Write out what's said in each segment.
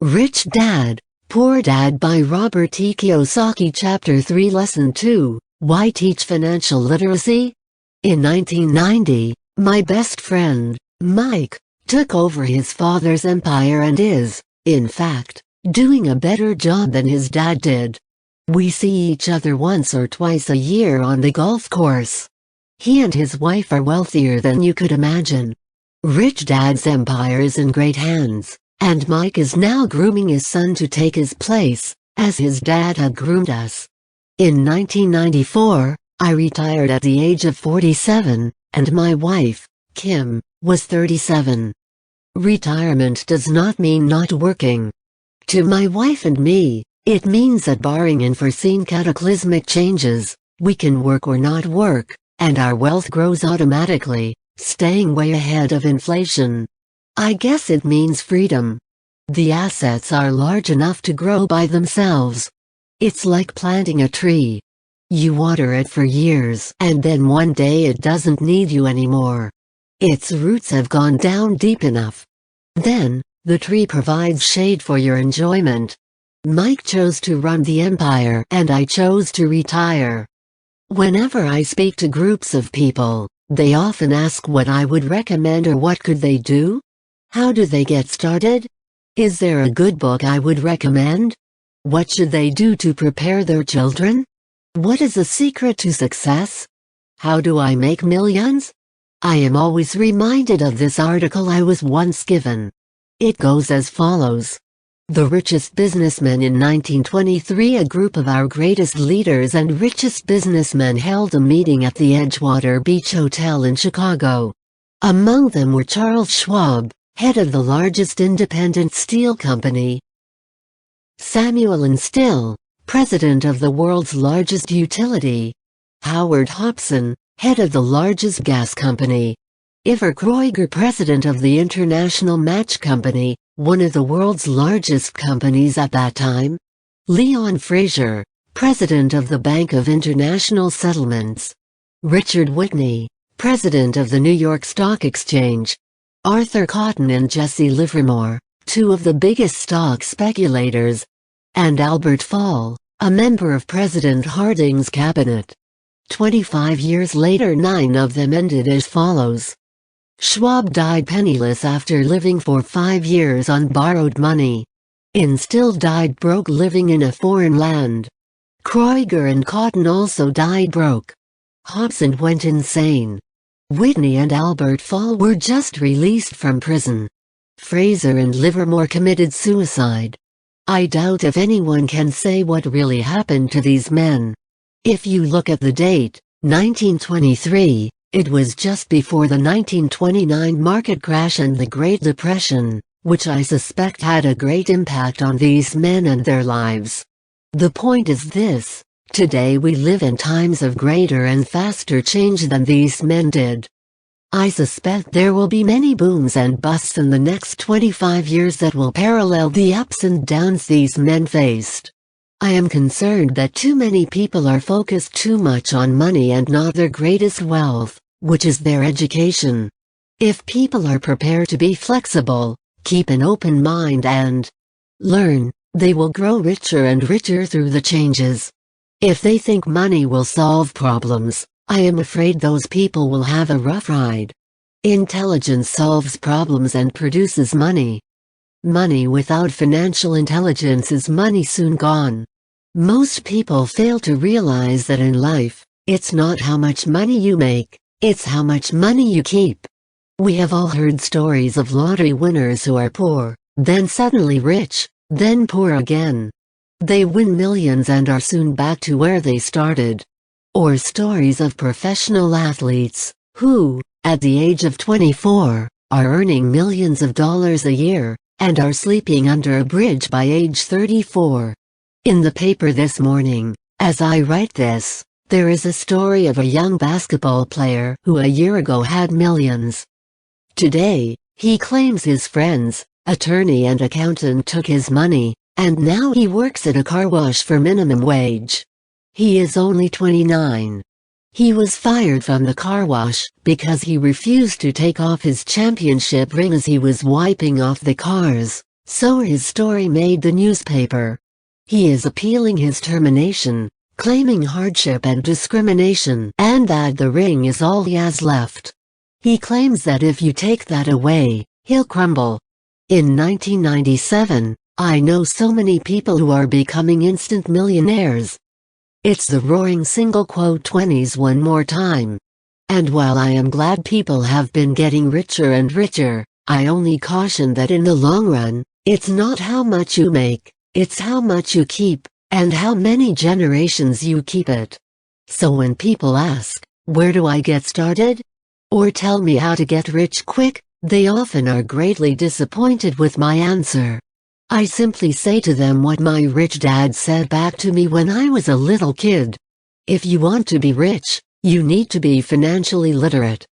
Rich Dad, Poor Dad by Robert Kiyosaki. Chapter 3 Lesson 2, Why Teach Financial Literacy? In 1990, my best friend, Mike, took over his father's empire and is, in fact, doing a better job than his dad did. We see each other once or twice a year on the golf course. He and his wife are wealthier than you could imagine. Rich Dad's empire is in great hands, and Mike is now grooming his son to take his place, as his dad had groomed us. In 1994, I retired at the age of 47, and my wife, Kim, was 37. Retirement does not mean not working. To my wife and me, it means that barring unforeseen cataclysmic changes, we can work or not work, and our wealth grows automatically, staying way ahead of inflation. I guess it means freedom. The assets are large enough to grow by themselves. It's like planting a tree. You water it for years and then one day it doesn't need you anymore. Its roots have gone down deep enough. Then, the tree provides shade for your enjoyment. Mike chose to run the empire and I chose to retire. Whenever I speak to groups of people, they often ask what I would recommend or what could they do? How do they get started? Is there a good book I would recommend? What should they do to prepare their children? What is the secret to success? How do I make millions? I am always reminded of this article I was once given. It goes as follows. The Richest Businessman. In 1923, a group of our greatest leaders and richest businessmen held a meeting at the Edgewater Beach Hotel in Chicago. Among them were Charles Schwab, head of the largest independent steel company; Samuel and Still, president of the world's largest utility; Howard Hobson, head of the largest gas company; Iver Kreuger, president of the International Match Company, one of the world's largest companies at that time; Leon Fraser, president of the Bank of International Settlements; Richard Whitney, president of the New York Stock Exchange; Arthur Cotton and Jesse Livermore, two of the biggest stock speculators; and Albert Fall, a member of President Harding's cabinet. 25 years later, 9 of them ended as follows. Schwab died penniless after living for 5 years on borrowed money. Still died broke living in a foreign land. Kreuger and Cotton also died broke. Hobson went insane. Whitney and Albert Fall were just released from prison. Fraser and Livermore committed suicide. I doubt if anyone can say what really happened to these men. If you look at the date, 1923, it was just before the 1929 market crash and the Great Depression, which I suspect had a great impact on these men and their lives. The point is this: today we live in times of greater and faster change than these men did. I suspect there will be many booms and busts in the next 25 years that will parallel the ups and downs these men faced. I am concerned that too many people are focused too much on money and not their greatest wealth, which is their education. If people are prepared to be flexible, keep an open mind and learn, they will grow richer and richer through the changes. If they think money will solve problems, I am afraid those people will have a rough ride. Intelligence solves problems and produces money. Money without financial intelligence is money soon gone. Most people fail to realize that in life, it's not how much money you make, it's how much money you keep. We have all heard stories of lottery winners who are poor, then suddenly rich, then poor again. They win millions and are soon back to where they started. Or stories of professional athletes, who, at the age of 24, are earning millions of dollars a year, and are sleeping under a bridge by age 34. In the paper this morning, as I write this, there is a story of a young basketball player who a year ago had millions. Today, he claims his friends, attorney and accountant took his money, and now he works at a car wash for minimum wage. He is only 29. He was fired from the car wash because he refused to take off his championship ring as he was wiping off the cars. So his story made the newspaper. He is appealing his termination, claiming hardship and discrimination, and that the ring is all he has left. He claims that if you take that away, he'll crumble. In 1997, I know so many people who are becoming instant millionaires. It's the roaring single quote 20s one more time. And while I am glad people have been getting richer and richer, I only caution that in the long run, it's not how much you make, it's how much you keep, and how many generations you keep it. So when people ask, where do I get started? Or tell me how to get rich quick, they often are greatly disappointed with my answer. I simply say to them what my rich dad said back to me when I was a little kid. If you want to be rich, you need to be financially literate.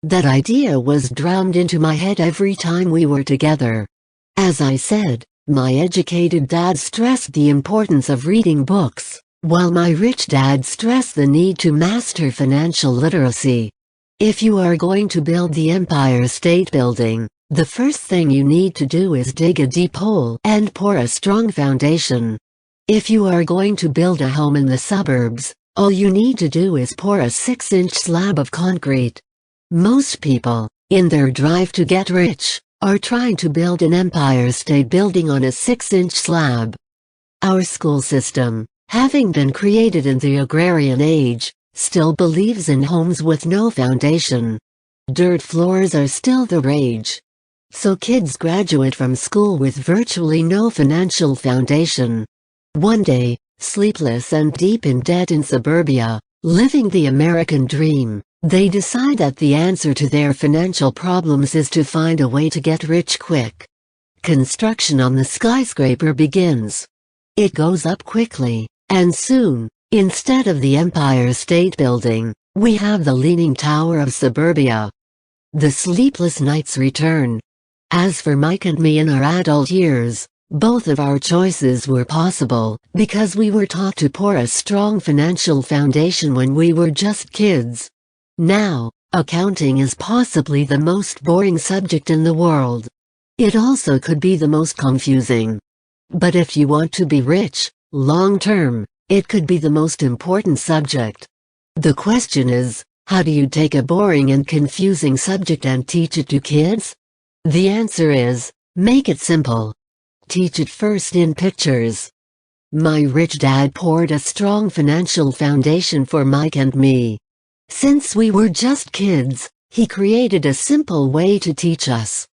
That idea was drummed into my head every time we were together. As I said, my educated dad stressed the importance of reading books, while my rich dad stressed the need to master financial literacy. If you are going to build the Empire State Building, the first thing you need to do is dig a deep hole and pour a strong foundation. If you are going to build a home in the suburbs, all you need to do is pour a 6-inch slab of concrete. Most people, in their drive to get rich, are trying to build an Empire State Building on a 6-inch slab. Our school system, having been created in the agrarian age, still believes in homes with no foundation. Dirt floors are still the rage. So kids graduate from school with virtually no financial foundation. One day, sleepless and deep in debt in suburbia, living the American dream, they decide that the answer to their financial problems is to find a way to get rich quick. Construction on the skyscraper begins. It goes up quickly, and soon, instead of the Empire State Building, we have the Leaning Tower of suburbia. The sleepless nights return. As for Mike and me in our adult years, both of our choices were possible because we were taught to pour a strong financial foundation when we were just kids. Now, accounting is possibly the most boring subject in the world. It also could be the most confusing. But if you want to be rich, long-term, it could be the most important subject. The question is, how do you take a boring and confusing subject and teach it to kids? The answer is, make it simple. Teach it first in pictures. My rich dad poured a strong financial foundation for Mike and me. Since we were just kids, he created a simple way to teach us.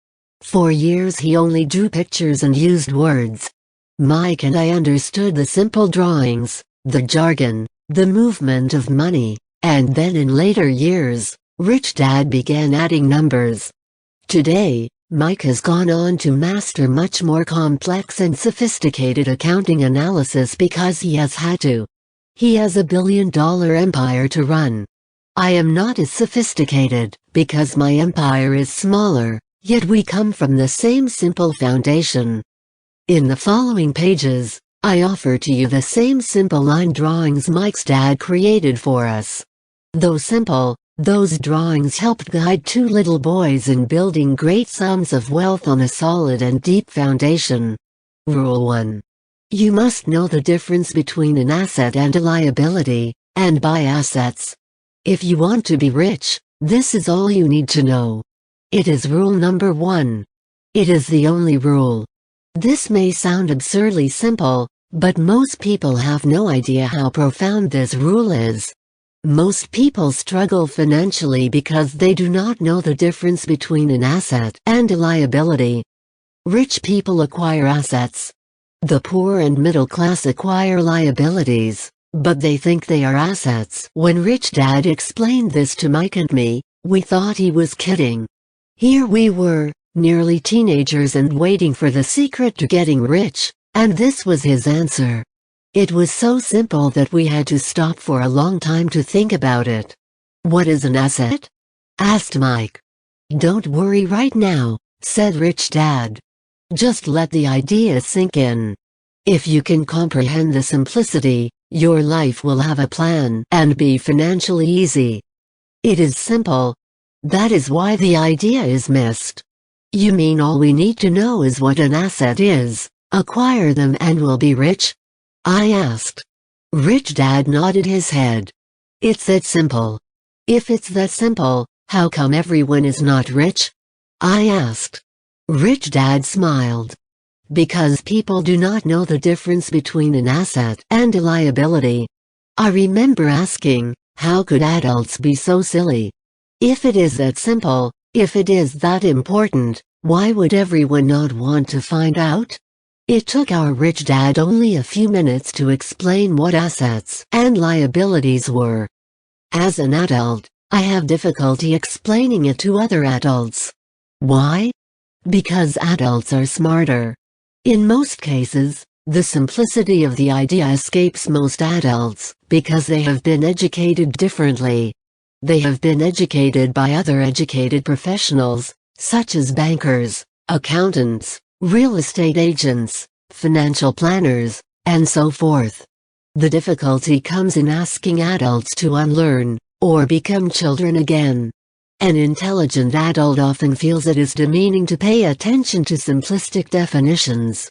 For years he only drew pictures and used words. Mike and I understood the simple drawings, the jargon, the movement of money, and then in later years, Rich Dad began adding numbers. Today, Mike has gone on to master much more complex and sophisticated accounting analysis because he has had to. He has $1 billion empire to run. I am not as sophisticated, because my empire is smaller, yet we come from the same simple foundation. In the following pages, I offer to you the same simple line drawings Mike's dad created for us. Though simple, those drawings helped guide two little boys in building great sums of wealth on a solid and deep foundation. Rule 1. You must know the difference between an asset and a liability, and buy assets. If you want to be rich, this is all you need to know. It is rule number 1. It is the only rule. This may sound absurdly simple, but most people have no idea how profound this rule is. Most people struggle financially because they do not know the difference between an asset and a liability. Rich people acquire assets. The poor and middle class acquire liabilities, but they think they are assets. When Rich Dad explained this to Mike and me, we thought he was kidding. Here we were, nearly teenagers and waiting for the secret to getting rich, and this was his answer. It was so simple that we had to stop for a long time to think about it. What is an asset? Asked Mike. Don't worry right now, said Rich Dad. Just let the idea sink in. If you can comprehend the simplicity, your life will have a plan and be financially easy. It is simple. That is why the idea is missed. You mean all we need to know is what an asset is, acquire them and we'll be rich? I asked. Rich Dad nodded his head. It's that simple. If it's that simple, how come everyone is not rich? I asked. Rich Dad smiled. Because people do not know the difference between an asset and a liability. I remember asking, how could adults be so silly? If it is that simple, if it is that important, why would everyone not want to find out? It took our rich dad only a few minutes to explain what assets and liabilities were. As an adult, I have difficulty explaining it to other adults. Why? Because adults are smarter. In most cases, the simplicity of the idea escapes most adults, because they have been educated differently. They have been educated by other educated professionals, such as bankers, accountants, real estate agents, financial planners, and so forth. The difficulty comes in asking adults to unlearn, or become children again. An intelligent adult often feels it is demeaning to pay attention to simplistic definitions.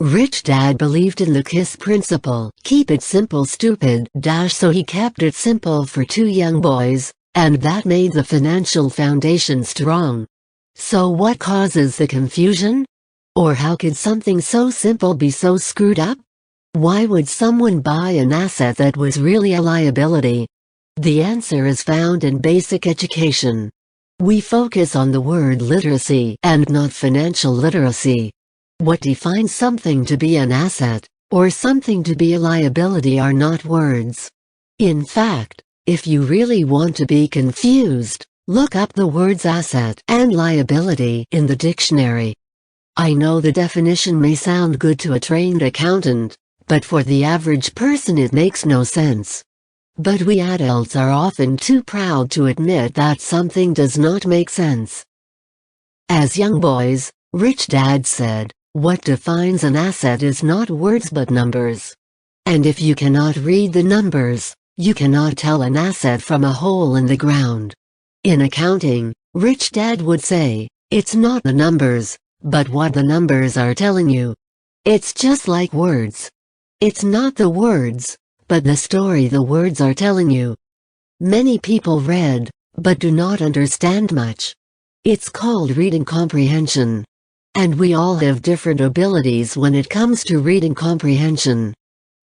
Rich Dad believed in the KISS principle, keep it simple stupid, so he kept it simple for two young boys, and that made the financial foundation strong. So what causes the confusion? Or how could something so simple be so screwed up? Why would someone buy an asset that was really a liability? The answer is found in basic education. We focus on the word literacy and not financial literacy. What defines something to be an asset, or something to be a liability are not words. In fact, if you really want to be confused, look up the words asset and liability in the dictionary. I know the definition may sound good to a trained accountant, but for the average person it makes no sense. But we adults are often too proud to admit that something does not make sense. As young boys, Rich Dad said, what defines an asset is not words but numbers. And if you cannot read the numbers, you cannot tell an asset from a hole in the ground. In accounting, Rich Dad would say, it's not the numbers, but what the numbers are telling you. It's just like words. It's not the words, but the story the words are telling you. Many people read, but do not understand much. It's called reading comprehension. And we all have different abilities when it comes to reading comprehension.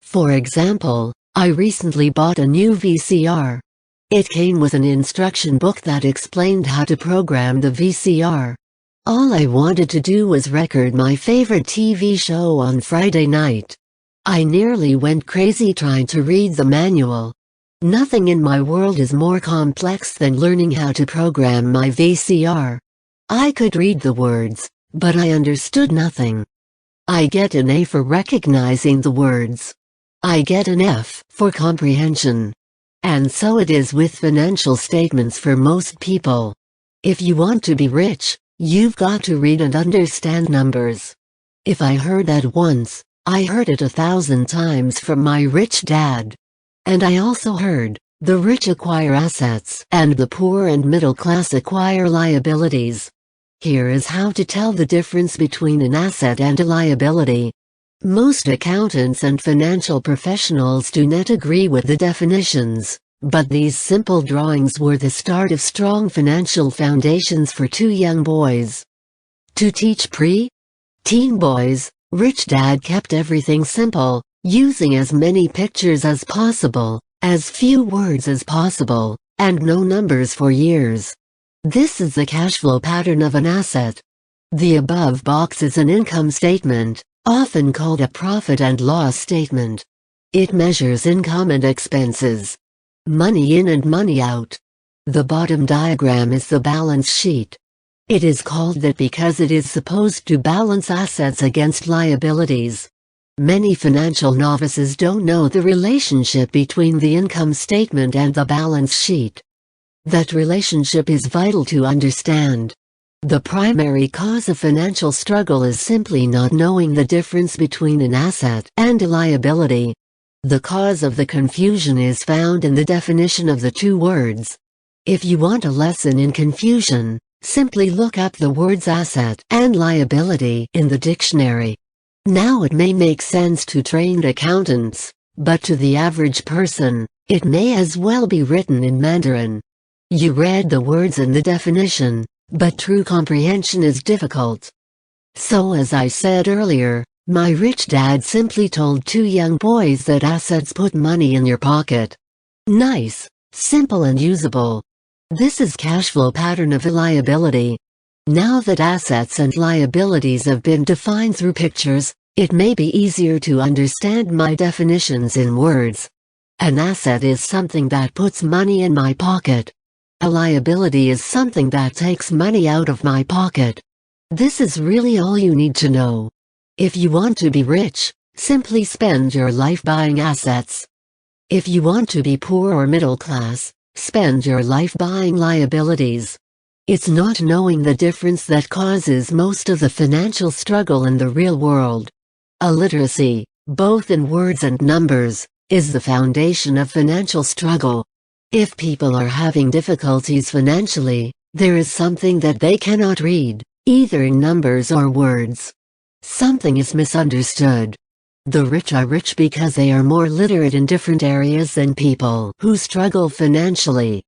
For example, I recently bought a new VCR. It came with an instruction book that explained how to program the VCR. All I wanted to do was record my favorite TV show on Friday night. I nearly went crazy trying to read the manual. Nothing in my world is more complex than learning how to program my VCR. I could read the words, but I understood nothing. I get an A for recognizing the words. I get an F for comprehension. And so it is with financial statements for most people. If you want to be rich, you've got to read and understand numbers. If I heard that once, I heard it 1,000 times from my rich dad. And I also heard, the rich acquire assets and the poor and middle class acquire liabilities. Here is how to tell the difference between an asset and a liability. Most accountants and financial professionals do not agree with the definitions, but these simple drawings were the start of strong financial foundations for two young boys. To teach pre-teen boys, Rich Dad kept everything simple, using as many pictures as possible, as few words as possible, and no numbers for years. This is the cash flow pattern of an asset. The above box is an income statement, often called a profit and loss statement. It measures income and expenses. Money in and money out. The bottom diagram is the balance sheet. It is called that because it is supposed to balance assets against liabilities. Many financial novices don't know the relationship between the income statement and the balance sheet. That relationship is vital to understand. The primary cause of financial struggle is simply not knowing the difference between an asset and a liability. The cause of the confusion is found in the definition of the two words. If you want a lesson in confusion, Simply look up the words asset and liability in the dictionary. Now it may make sense to trained accountants, but to the average person, it may as well be written in Mandarin. You read the words and the definition, but true comprehension is difficult. So as I said earlier, my rich dad simply told two young boys that assets put money in your pocket. Nice, simple and usable. This is cash flow pattern of a liability. Now that assets and liabilities have been defined through pictures, it may be easier to understand my definitions in words. An asset is something that puts money in my pocket. A liability is something that takes money out of my pocket. This is really all you need to know. If you want to be rich, simply spend your life buying assets. If you want to be poor or middle class, spend your life buying liabilities. It's not knowing the difference that causes most of the financial struggle in the real world. Illiteracy, both in words and numbers, is the foundation of financial struggle. If people are having difficulties financially, there is something that they cannot read, either in numbers or words. Something is misunderstood. The rich are rich because they are more literate in different areas than people who struggle financially.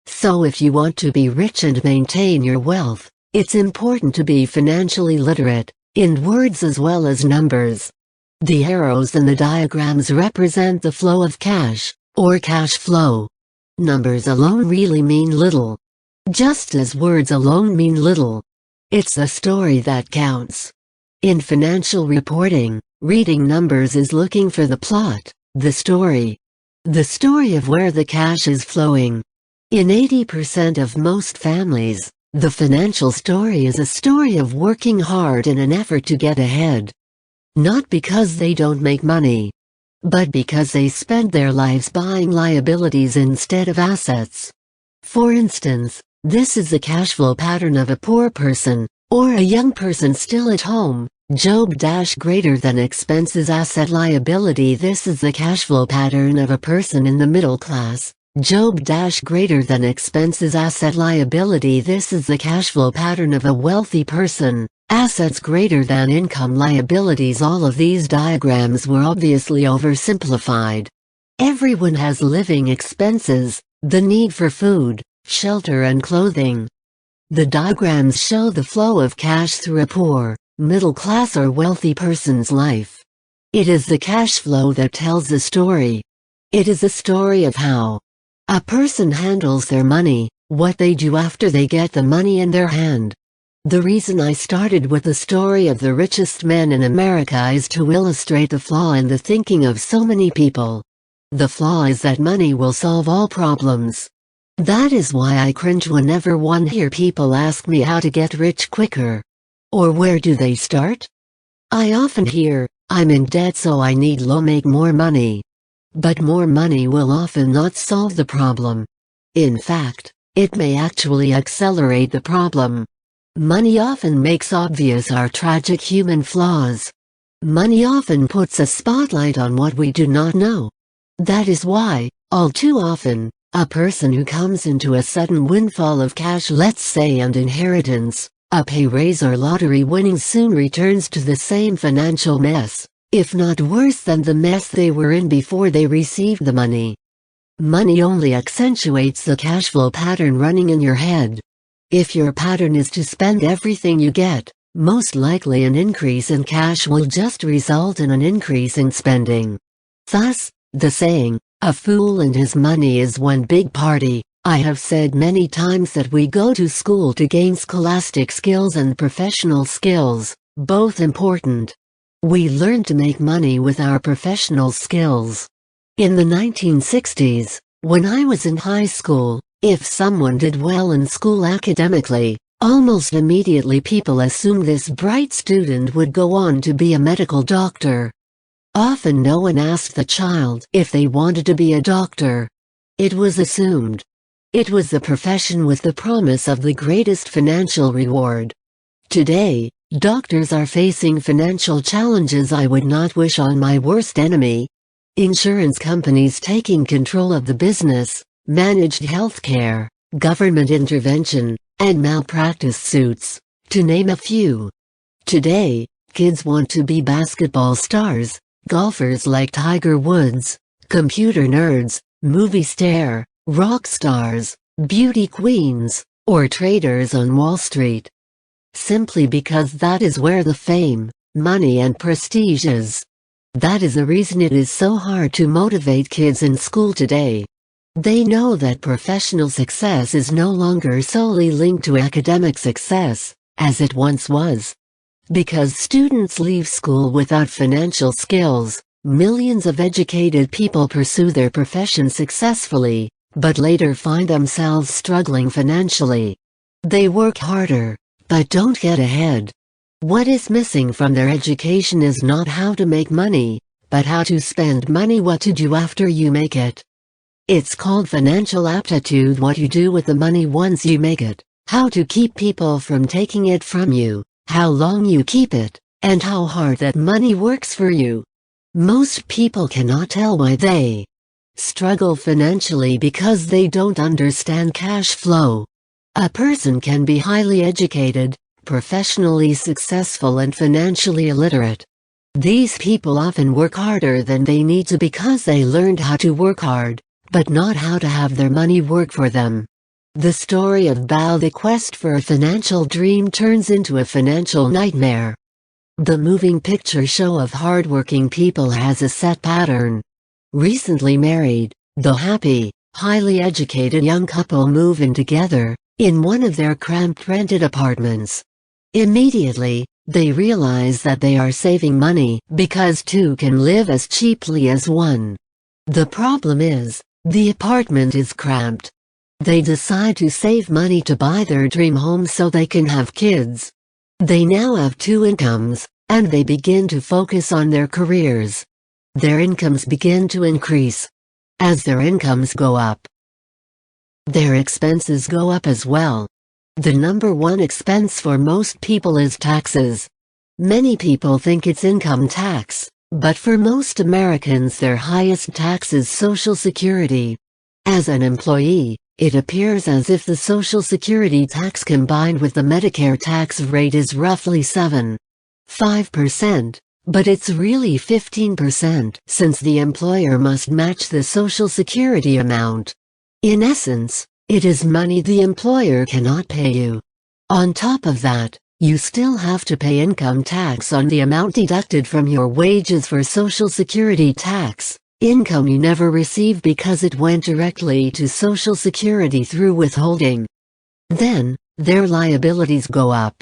So if you want to be rich and maintain your wealth, it's important to be financially literate, in words as well as numbers. The arrows in the diagrams represent the flow of cash, or cash flow. Numbers alone really mean little. Just as words alone mean little. It's the story that counts. In financial reporting, reading numbers is looking for the plot, the story. The story of where the cash is flowing. In 80% of most families, the financial story is a story of working hard in an effort to get ahead. Not because they don't make money, but because they spend their lives buying liabilities instead of assets. For instance, this is the cash flow pattern of a poor person, or a young person still at home. Job greater than expenses asset liability. This is the cash flow pattern of a person in the middle class. Job greater than expenses asset liability. This is the cash flow pattern of a wealthy person. Assets greater than income liabilities. All of these diagrams were obviously oversimplified. Everyone has living expenses, the need for food, shelter and clothing. The diagrams show the flow of cash through a poor, middle class or wealthy person's life. It is the cash flow that tells the story. It is a story of how a person handles their money, what they do after they get the money in their hand. The reason I started with the story of the richest man in America is to illustrate the flaw in the thinking of so many people. The flaw is that money will solve all problems. That is why I cringe whenever one hear people ask me how to get rich quicker. Or where do they start? I often hear, I'm in debt so I need to make more money. But more money will often not solve the problem. In fact, it may actually accelerate the problem. Money often makes obvious our tragic human flaws. Money often puts a spotlight on what we do not know. That is why, all too often, a person who comes into a sudden windfall of cash, let's say an inheritance, a pay raise or lottery winnings, soon returns to the same financial mess, if not worse than the mess they were in before they received the money. Money only accentuates the cash flow pattern running in your head. If your pattern is to spend everything you get, most likely an increase in cash will just result in an increase in spending. Thus, the saying, "A fool and his money is one big party." I have said many times that we go to school to gain scholastic skills and professional skills, both important. We learn to make money with our professional skills. In the 1960s, when I was in high school, if someone did well in school academically, almost immediately people assumed this bright student would go on to be a medical doctor. Often no one asked the child if they wanted to be a doctor. It was assumed. It was the profession with the promise of the greatest financial reward. Today, doctors are facing financial challenges I would not wish on my worst enemy. Insurance companies taking control of the business, managed healthcare, government intervention, and malpractice suits, to name a few. Today, kids want to be basketball stars, golfers like Tiger Woods, computer nerds, movie star, rock stars, beauty queens, or traders on Wall Street. Simply because that is where the fame, money and prestige is. That is the reason it is so hard to motivate kids in school today. They know that professional success is no longer solely linked to academic success, as it once was. Because students leave school without financial skills, millions of educated people pursue their profession successfully, but later find themselves struggling financially. They work harder, but don't get ahead. What is missing from their education is not how to make money, but how to spend money, what to do after you make it. It's called financial aptitude, what you do with the money once you make it, how to keep people from taking it from you, how long you keep it, and how hard that money works for you. Most people cannot tell why they struggle financially because they don't understand cash flow. A person can be highly educated, professionally successful and financially illiterate. These people often work harder than they need to because they learned how to work hard, but not how to have their money work for them. The story of Bao, the quest for a financial dream, turns into a financial nightmare. The moving picture show of hardworking people has a set pattern. Recently married, the happy, highly educated young couple move in together, in one of their cramped rented apartments. Immediately, they realize that they are saving money because two can live as cheaply as one. The problem is, the apartment is cramped. They decide to save money to buy their dream home so they can have kids. They now have two incomes, and they begin to focus on their careers. Their incomes begin to increase. As their incomes go up, their expenses go up as well. The number one expense for most people is taxes. Many people think it's income tax, but for most Americans their highest tax is Social Security. As an employee, it appears as if the Social Security tax combined with the Medicare tax rate is roughly 7.5%, but it's really 15% since the employer must match the Social Security amount. In essence, it is money the employer cannot pay you. On top of that, you still have to pay income tax on the amount deducted from your wages for Social Security tax, income you never received because it went directly to Social Security through withholding. Then, their liabilities go up.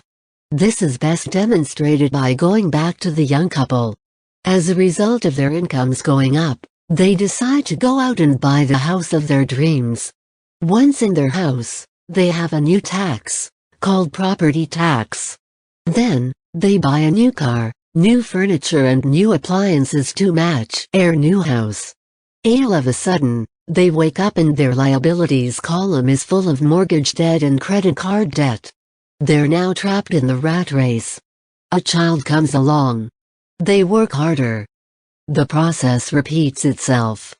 This is best demonstrated by going back to the young couple. As a result of their incomes going up, they decide to go out and buy the house of their dreams. Once in their house, they have a new tax, called property tax. Then, they buy a new car, new furniture and new appliances to match their new house. All of a sudden, they wake up and their liabilities column is full of mortgage debt and credit card debt. They're now trapped in the rat race. A child comes along. They work harder. The process repeats itself.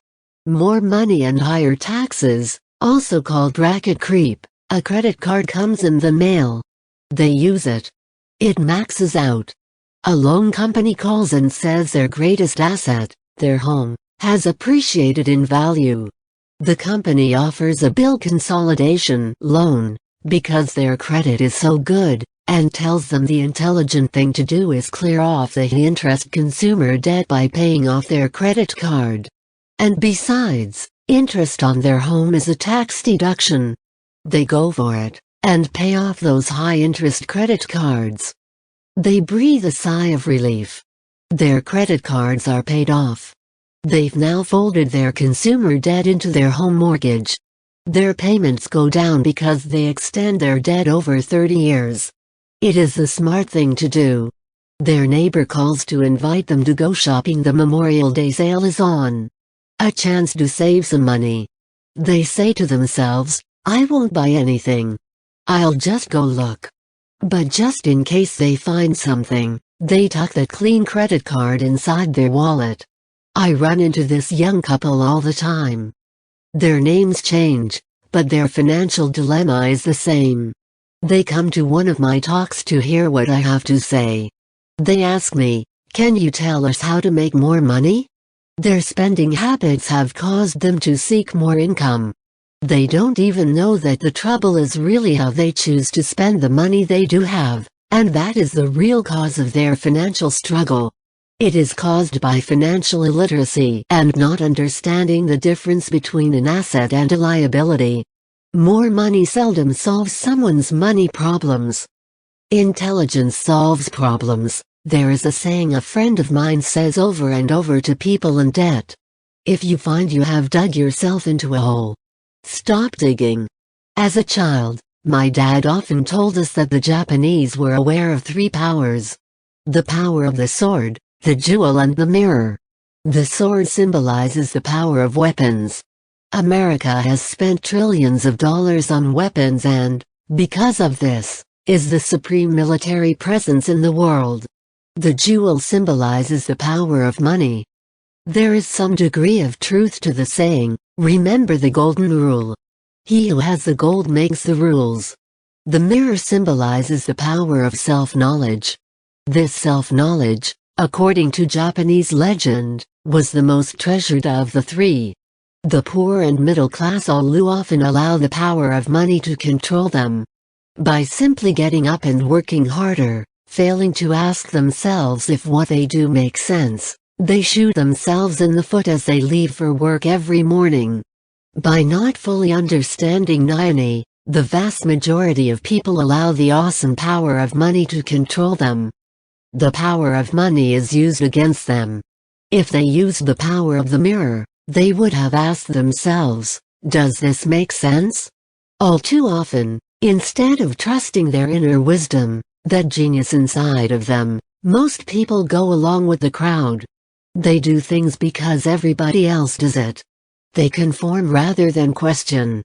More money and higher taxes, also called bracket creep. A credit card comes in the mail. They use it. It maxes out. A loan company calls and says their greatest asset, their home, has appreciated in value. The company offers a bill consolidation loan, because their credit is so good, and tells them the intelligent thing to do is clear off the interest consumer debt by paying off their credit card. And besides, interest on their home is a tax deduction. They go for it, and pay off those high-interest credit cards. They breathe a sigh of relief. Their credit cards are paid off. They've now folded their consumer debt into their home mortgage. Their payments go down because they extend their debt over 30 years. It is the smart thing to do. Their neighbor calls to invite them to go shopping. The Memorial Day sale is on. A chance to save some money. They say to themselves, I won't buy anything. I'll just go look. But just in case they find something, they tuck that clean credit card inside their wallet. I run into this young couple all the time. Their names change, but their financial dilemma is the same. They come to one of my talks to hear what I have to say. They ask me, "Can you tell us how to make more money?" Their spending habits have caused them to seek more income. They don't even know that the trouble is really how they choose to spend the money they do have, and that is the real cause of their financial struggle. It is caused by financial illiteracy and not understanding the difference between an asset and a liability. More money seldom solves someone's money problems. Intelligence solves problems. There is a saying a friend of mine says over and over to people in debt. If you find you have dug yourself into a hole, stop digging. As a child, my dad often told us that the Japanese were aware of three powers. The power of the sword, the jewel and the mirror. The sword symbolizes the power of weapons. America has spent trillions of dollars on weapons and, because of this, is the supreme military presence in the world. The jewel symbolizes the power of money. There is some degree of truth to the saying, remember the golden rule. He who has the gold makes the rules. The mirror symbolizes the power of self-knowledge. This self-knowledge, according to Japanese legend, was the most treasured of the three. The poor and middle class all often allow the power of money to control them. By simply getting up and working harder, failing to ask themselves if what they do makes sense, they shoot themselves in the foot as they leave for work every morning. By not fully understanding Nayani, the vast majority of people allow the awesome power of money to control them. The power of money is used against them. If they used the power of the mirror, they would have asked themselves, does this make sense? All too often, instead of trusting their inner wisdom, that genius inside of them, most people go along with the crowd. They do things because everybody else does it. They conform rather than question.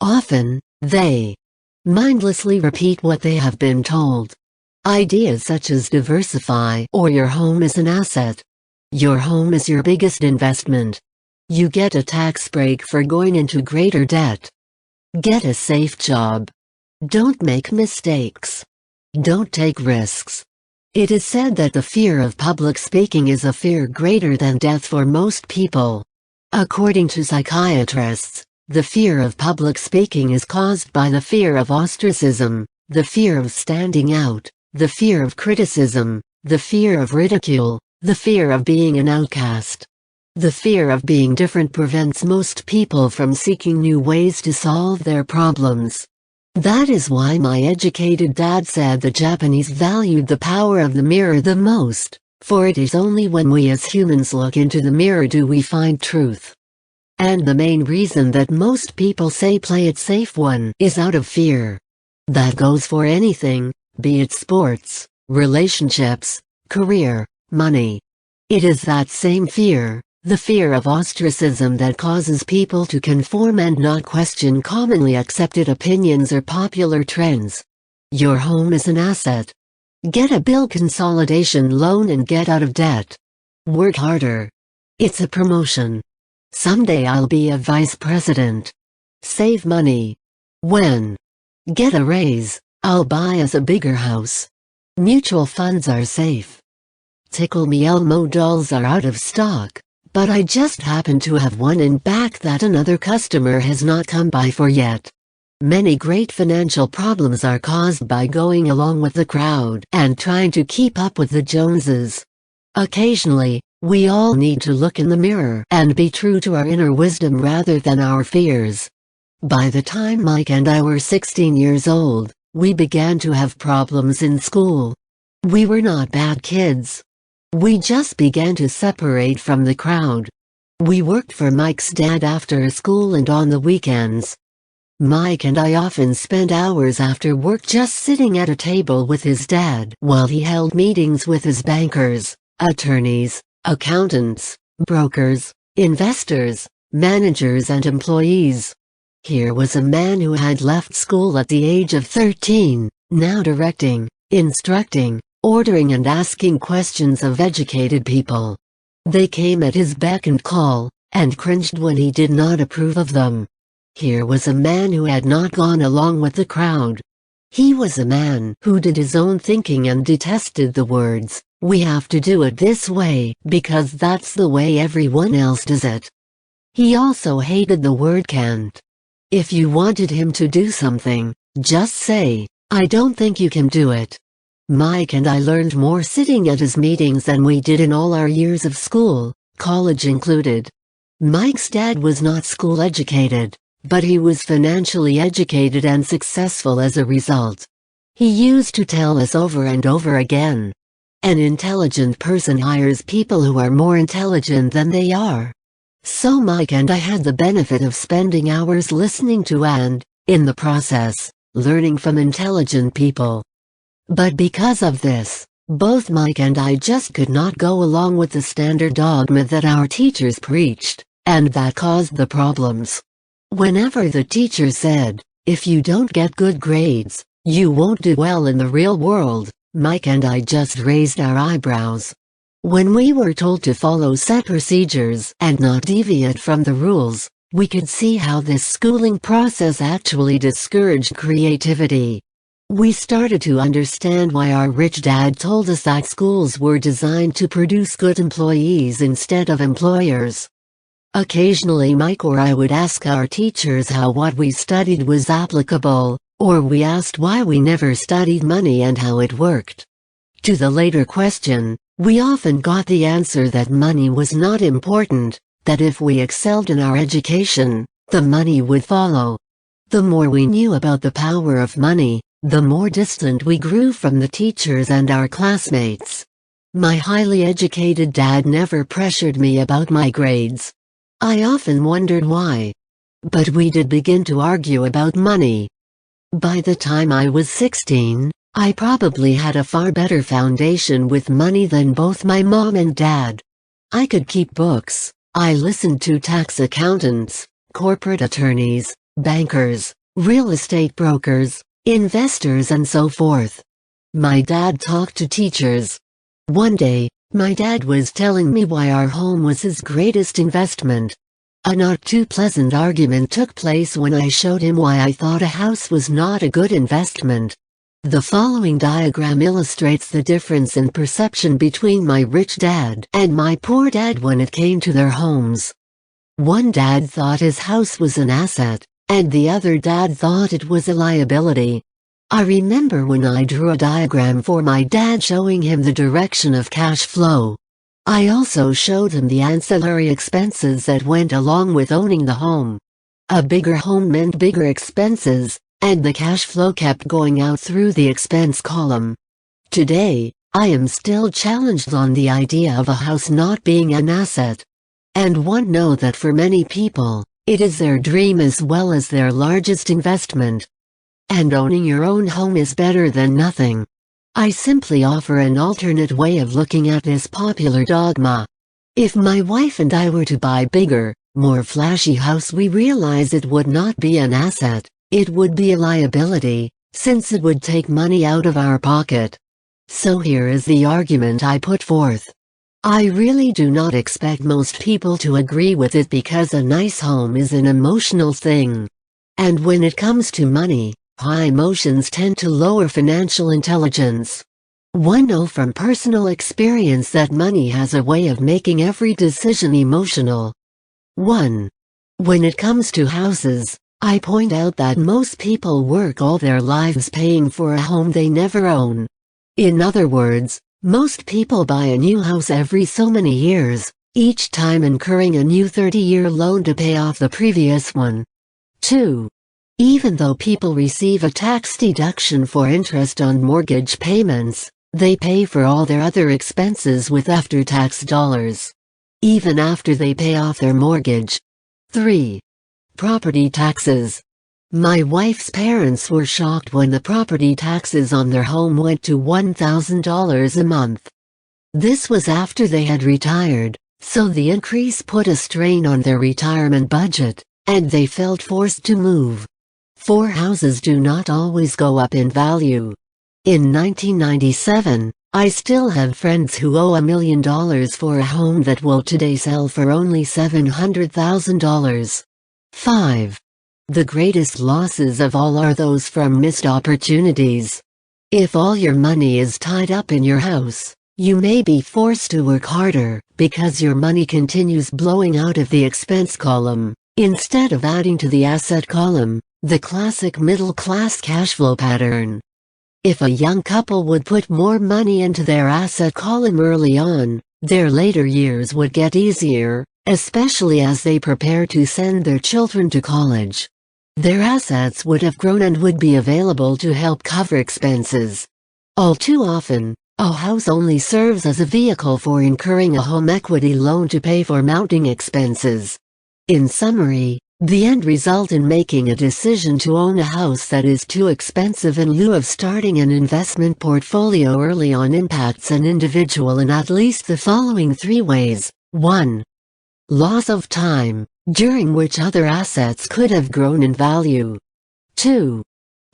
Often, they mindlessly repeat what they have been told. Ideas such as diversify or your home is an asset. Your home is your biggest investment. You get a tax break for going into greater debt. Get a safe job. Don't make mistakes. Don't take risks. It is said that the fear of public speaking is a fear greater than death for most people. According to psychiatrists, the fear of public speaking is caused by the fear of ostracism, the fear of standing out, the fear of criticism, the fear of ridicule, the fear of being an outcast. The fear of being different prevents most people from seeking new ways to solve their problems. That is why my educated dad said the Japanese valued the power of the mirror the most, for it is only when we as humans look into the mirror do we find truth. And the main reason that most people say play it safe is out of fear. That goes for anything, be it sports, relationships, career, money. It is that same fear, the fear of ostracism, that causes people to conform and not question commonly accepted opinions or popular trends. Your home is an asset. Get a bill consolidation loan and get out of debt. Work harder. It's a promotion. Someday I'll be a vice president. Save money. When? Get a raise. I'll buy us a bigger house. Mutual funds are safe. Tickle Me Elmo dolls are out of stock, but I just happen to have one in back that another customer has not come by for yet. Many great financial problems are caused by going along with the crowd and trying to keep up with the Joneses. Occasionally, we all need to look in the mirror and be true to our inner wisdom rather than our fears. By the time Mike and I were 16 years old, we began to have problems in school. We were not bad kids. We just began to separate from the crowd. We worked for Mike's dad after school and on the weekends. Mike and I often spent hours after work just sitting at a table with his dad while he held meetings with his bankers, attorneys, accountants, brokers, investors, managers and employees. Here was a man who had left school at the age of 13, now directing, instructing, ordering and asking questions of educated people. They came at his beck and call, and cringed when he did not approve of them. Here was a man who had not gone along with the crowd. He was a man who did his own thinking and detested the words, "We have to do it this way because that's the way everyone else does it." He also hated the word can't. If you wanted him to do something, just say, "I don't think you can do it." Mike and I learned more sitting at his meetings than we did in all our years of school, college included. Mike's dad was not school educated, but he was financially educated and successful as a result. He used to tell us over and over again, "An intelligent person hires people who are more intelligent than they are." So Mike and I had the benefit of spending hours listening to and, in the process, learning from intelligent people. But because of this, both Mike and I just could not go along with the standard dogma that our teachers preached, and that caused the problems. Whenever the teacher said, "If you don't get good grades, you won't do well in the real world," Mike and I just raised our eyebrows. When we were told to follow set procedures and not deviate from the rules, we could see how this schooling process actually discouraged creativity. We started to understand why our rich dad told us that schools were designed to produce good employees instead of employers. Occasionally Mike or I would ask our teachers how what we studied was applicable, or we asked why we never studied money and how it worked. To the later question, we often got the answer that money was not important, that if we excelled in our education, the money would follow. The more we knew about the power of money, the more distant we grew from the teachers and our classmates. My highly educated dad never pressured me about my grades. I often wondered why. But we did begin to argue about money. By the time I was 16, I probably had a far better foundation with money than both my mom and dad. I could keep books. I listened to tax accountants, corporate attorneys, bankers, real estate brokers, investors and so forth. My dad talked to teachers. One day, my dad was telling me why our home was his greatest investment. A not too pleasant argument took place when I showed him why I thought a house was not a good investment. The following diagram illustrates the difference in perception between my rich dad and my poor dad when it came to their homes. One dad thought his house was an asset, and the other dad thought it was a liability. I remember when I drew a diagram for my dad showing him the direction of cash flow. I also showed him the ancillary expenses that went along with owning the home. A bigger home meant bigger expenses, and the cash flow kept going out through the expense column. Today, I am still challenged on the idea of a house not being an asset. And one know that for many people, it is their dream as well as their largest investment. And owning your own home is better than nothing. I simply offer an alternate way of looking at this popular dogma. If my wife and I were to buy bigger, more flashy house, we realize it would not be an asset, it would be a liability, since it would take money out of our pocket. So here is the argument I put forth. I really do not expect most people to agree with it because a nice home is an emotional thing. And when it comes to money, high emotions tend to lower financial intelligence. One knows from personal experience that money has a way of making every decision emotional. 1. When it comes to houses, I point out that most people work all their lives paying for a home they never own. In other words, most people buy a new house every so many years, each time incurring a new 30-year loan to pay off the previous one. 2. Even though people receive a tax deduction for interest on mortgage payments, they pay for all their other expenses with after-tax dollars, even after they pay off their mortgage. 3. Property taxes. My wife's parents were shocked when the property taxes on their home went to $1,000 a month. This was after they had retired, so the increase put a strain on their retirement budget, and they felt forced to move. 4 houses do not always go up in value. In 1997, I still have friends who owe $1 million for a home that will today sell for only $700,000. 5. The greatest losses of all are those from missed opportunities. If all your money is tied up in your house, you may be forced to work harder because your money continues blowing out of the expense column, instead of adding to the asset column, the classic middle-class cash flow pattern. If a young couple would put more money into their asset column early on, their later years would get easier, especially as they prepare to send their children to college. Their assets would have grown and would be available to help cover expenses. All too often, a house only serves as a vehicle for incurring a home equity loan to pay for mounting expenses. In summary, the end result in making a decision to own a house that is too expensive in lieu of starting an investment portfolio early on impacts an individual in at least the following 3 ways. 1. Loss of time, during which other assets could have grown in value. 2.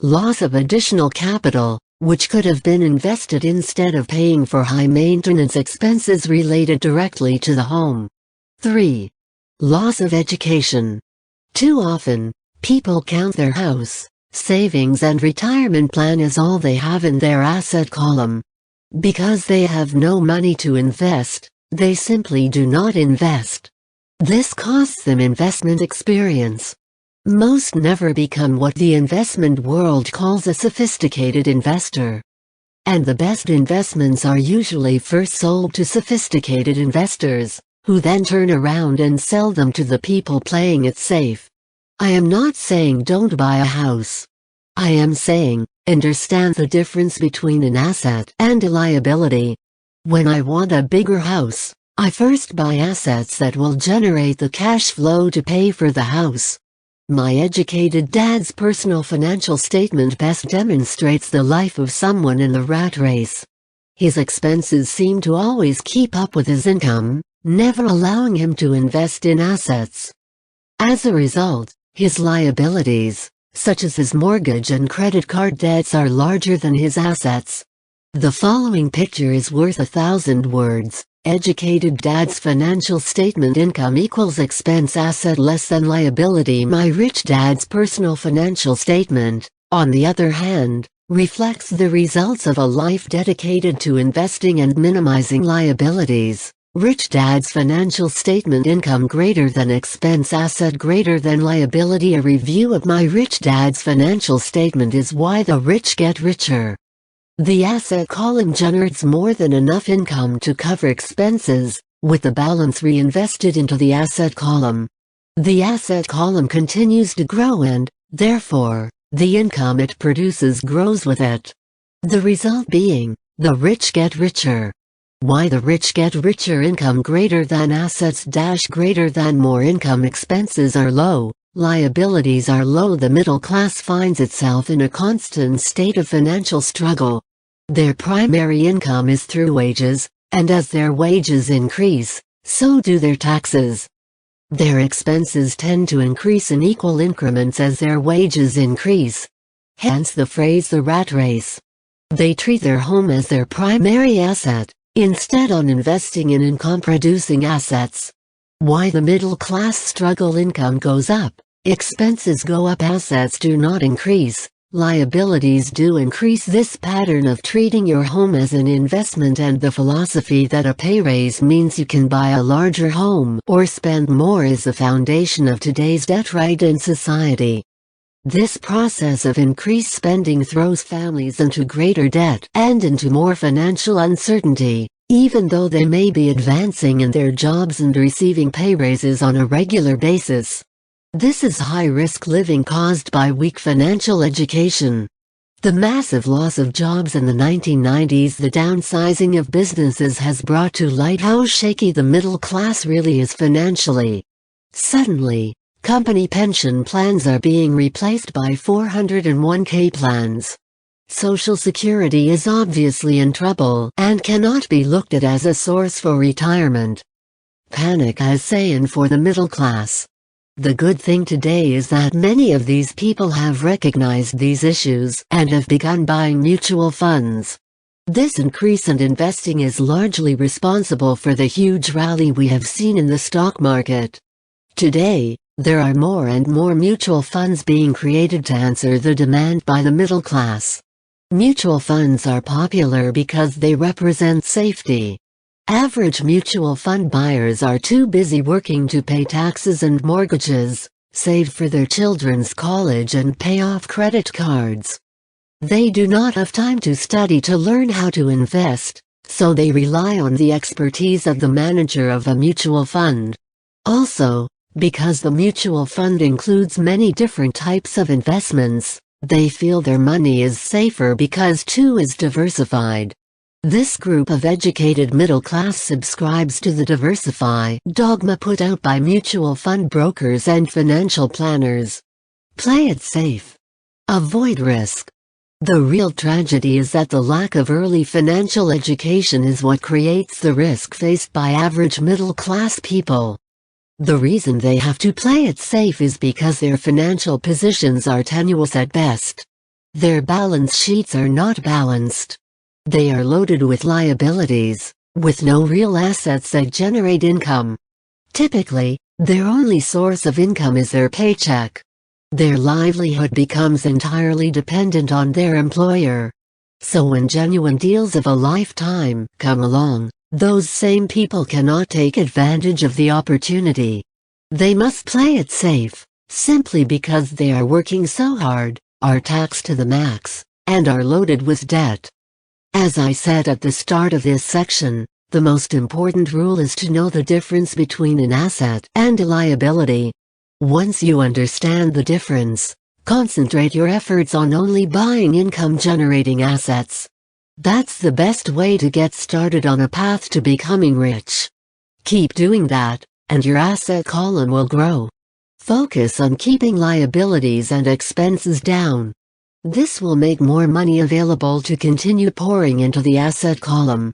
Loss of additional capital, which could have been invested instead of paying for high-maintenance expenses related directly to the home. 3. Loss of education. Too often, people count their house, savings and retirement plan as all they have in their asset column. Because they have no money to invest, they simply do not invest. This costs them investment experience. Most never become what the investment world calls a sophisticated investor. And the best investments are usually first sold to sophisticated investors, who then turn around and sell them to the people playing it safe. I am not saying don't buy a house. I am saying, understand the difference between an asset and a liability. When I want a bigger house, I first buy assets that will generate the cash flow to pay for the house. My educated dad's personal financial statement best demonstrates the life of someone in the rat race. His expenses seem to always keep up with his income, never allowing him to invest in assets. As a result, his liabilities, such as his mortgage and credit card debts, are larger than his assets. The following picture is worth 1,000 words. Educated dad's financial statement: income equals expense, asset less than liability. My rich dad's personal financial statement, on the other hand, reflects the results of a life dedicated to investing and minimizing liabilities. Rich dad's financial statement: income greater than expense, asset greater than liability. A review of my rich dad's financial statement is why the rich get richer. The asset column generates more than enough income to cover expenses, with the balance reinvested into the asset column. The asset column continues to grow and, therefore, the income it produces grows with it. The result being, the rich get richer. Why the rich get richer: income greater than assets - greater than more income, expenses are low, liabilities are low. The middle class finds itself in a constant state of financial struggle. Their primary income is through wages, and as their wages increase, so do their taxes. Their expenses tend to increase in equal increments as their wages increase. Hence the phrase the rat race. They treat their home as their primary asset, instead on investing in income-producing assets. Why the middle class struggle: income goes up, expenses go up, assets do not increase, liabilities do increase. This pattern of treating your home as an investment and the philosophy that a pay raise means you can buy a larger home or spend more is the foundation of today's debt-ridden society. This process of increased spending throws families into greater debt and into more financial uncertainty, even though they may be advancing in their jobs and receiving pay raises on a regular basis. This is high-risk living caused by weak financial education. The massive loss of jobs in the 1990s, the downsizing of businesses has brought to light how shaky the middle class really is financially. Suddenly, company pension plans are being replaced by 401k plans. Social Security is obviously in trouble and cannot be looked at as a source for retirement. Panic has set in for the middle class. The good thing today is that many of these people have recognized these issues and have begun buying mutual funds. This increase in investing is largely responsible for the huge rally we have seen in the stock market. Today, There are more and more mutual funds being created to answer the demand by the middle class. Mutual funds are popular because they represent safety. Average mutual fund buyers are too busy working to pay taxes and mortgages, save for their children's college and pay off credit cards. They do not have time to study to learn how to invest, so they rely on the expertise of the manager of a mutual fund. Also, because the mutual fund includes many different types of investments, they feel their money is safer because too is diversified. This group of educated middle class subscribes to the diversify dogma put out by mutual fund brokers and financial planners. Play it safe. Avoid risk. The real tragedy is that the lack of early financial education is what creates the risk faced by average middle-class people. The reason they have to play it safe is because their financial positions are tenuous at best. Their balance sheets are not balanced. They are loaded with liabilities, with no real assets that generate income. Typically, their only source of income is their paycheck. Their livelihood becomes entirely dependent on their employer. So when genuine deals of a lifetime come along, those same people cannot take advantage of the opportunity. They must play it safe, simply because they are working so hard, are taxed to the max, and are loaded with debt. As I said at the start of this section, the most important rule is to know the difference between an asset and a liability. Once you understand the difference, concentrate your efforts on only buying income-generating assets. That's the best way to get started on a path to becoming rich. Keep doing that, and your asset column will grow. Focus on keeping liabilities and expenses down. This will make more money available to continue pouring into the asset column.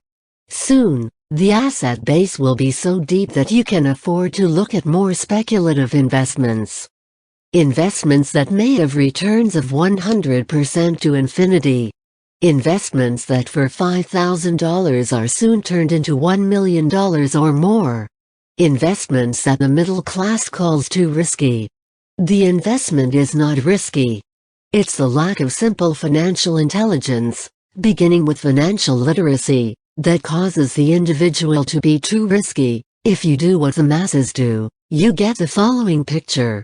Soon, the asset base will be so deep that you can afford to look at more speculative investments. Investments that may have returns of 100% to infinity. Investments that for $5,000 are soon turned into $1 million or more. Investments that the middle class calls too risky. The investment is not risky. It's the lack of simple financial intelligence, beginning with financial literacy, that causes the individual to be too risky. If you do what the masses do, you get the following picture.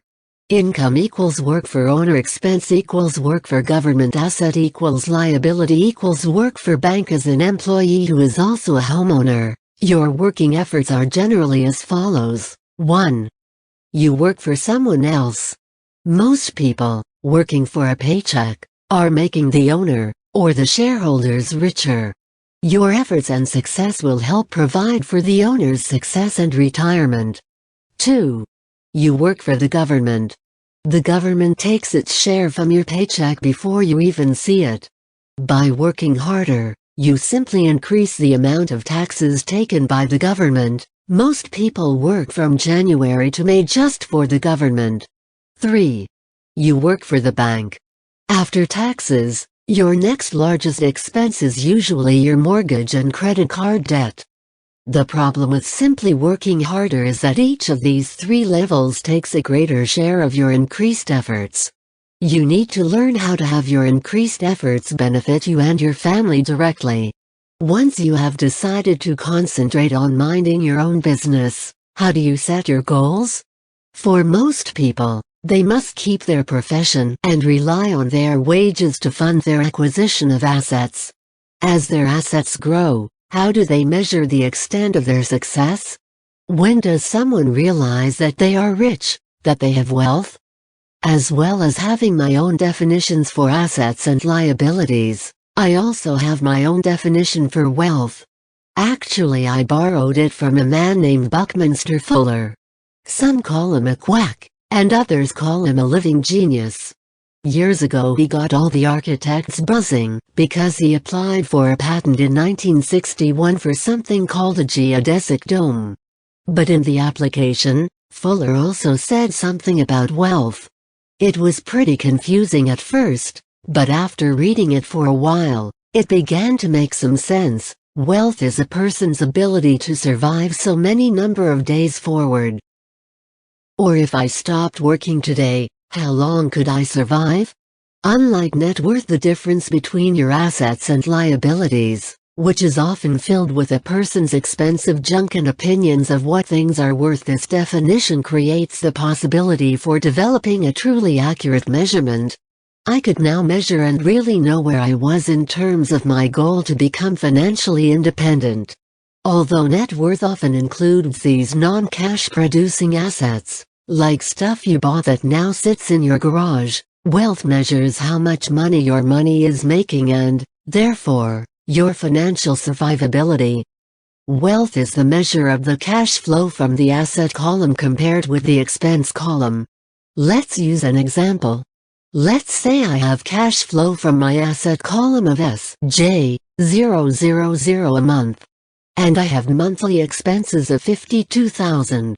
Income equals work for owner, expense equals work for government, asset equals liability equals work for bank. As an employee who is also a homeowner, your working efforts are generally as follows. 1. You work for someone else. Most people, working for a paycheck, are making the owner, or the shareholders, richer. Your efforts and success will help provide for the owner's success and retirement. 2. You work for the government. The government takes its share from your paycheck before you even see it. By working harder, you simply increase the amount of taxes taken by the government. Most people work from January to May just for the government. 3. You work for the bank. After taxes, your next largest expense is usually your mortgage and credit card debt. The problem with simply working harder is that each of these three levels takes a greater share of your increased efforts. You need to learn how to have your increased efforts benefit you and your family directly. Once you have decided to concentrate on minding your own business, how do you set your goals? For most people, they must keep their profession and rely on their wages to fund their acquisition of assets. As their assets grow, how do they measure the extent of their success? When does someone realize that they are rich, that they have wealth? As well as having my own definitions for assets and liabilities, I also have my own definition for wealth. Actually, I borrowed it from a man named Buckminster Fuller. Some call him a quack, and others call him a living genius. Years ago he got all the architects buzzing, because he applied for a patent in 1961 for something called a geodesic dome. But in the application, Fuller also said something about wealth. It was pretty confusing at first, but after reading it for a while, it began to make some sense. Wealth is a person's ability to survive so many number of days forward. Or if I stopped working today, how long could I survive? Unlike net worth, the difference between your assets and liabilities, which is often filled with a person's expensive junk and opinions of what things are worth, this definition creates the possibility for developing a truly accurate measurement. I could now measure and really know where I was in terms of my goal to become financially independent. Although net worth often includes these non-cash producing assets, like stuff you bought that now sits in your garage, wealth measures how much money your money is making and, therefore, your financial survivability. Wealth is the measure of the cash flow from the asset column compared with the expense column. Let's use an example. Let's say I have cash flow from my asset column of SJ000 a month. And I have monthly expenses of $52,000.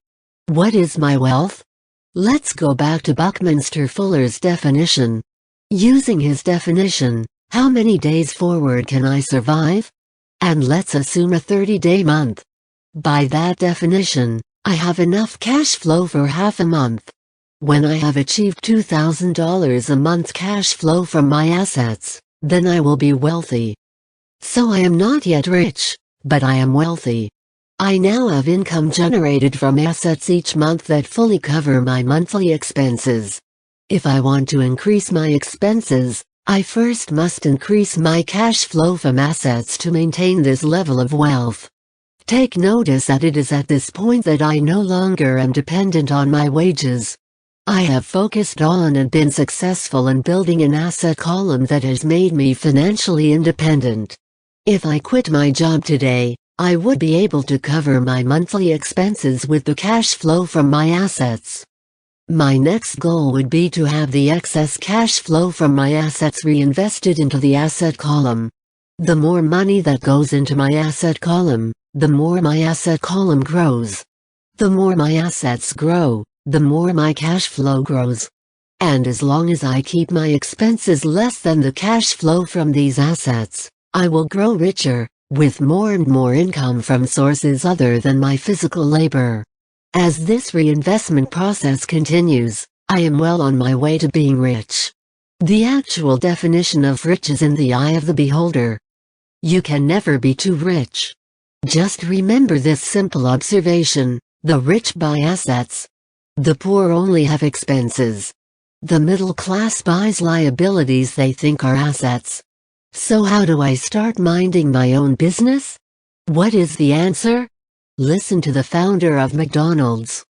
What is my wealth? Let's go back to Buckminster Fuller's definition. Using his definition, how many days forward can I survive? And let's assume a 30-day month. By that definition, I have enough cash flow for half a month. When I have achieved $2,000 a month cash flow from my assets, then I will be wealthy. So I am not yet rich, but I am wealthy. I now have income generated from assets each month that fully cover my monthly expenses. If I want to increase my expenses, I first must increase my cash flow from assets to maintain this level of wealth. Take notice that it is at this point that I no longer am dependent on my wages. I have focused on and been successful in building an asset column that has made me financially independent. If I quit my job today, I would be able to cover my monthly expenses with the cash flow from my assets. My next goal would be to have the excess cash flow from my assets reinvested into the asset column. The more money that goes into my asset column, the more my asset column grows. The more my assets grow, the more my cash flow grows. And as long as I keep my expenses less than the cash flow from these assets, I will grow richer, with more and more income from sources other than my physical labor. As this reinvestment process continues, I am well on my way to being rich. The actual definition of rich is in the eye of the beholder. You can never be too rich. Just remember this simple observation: the rich buy assets. The poor only have expenses. The middle class buys liabilities they think are assets. So how do I start minding my own business? What is the answer? Listen to the founder of McDonald's,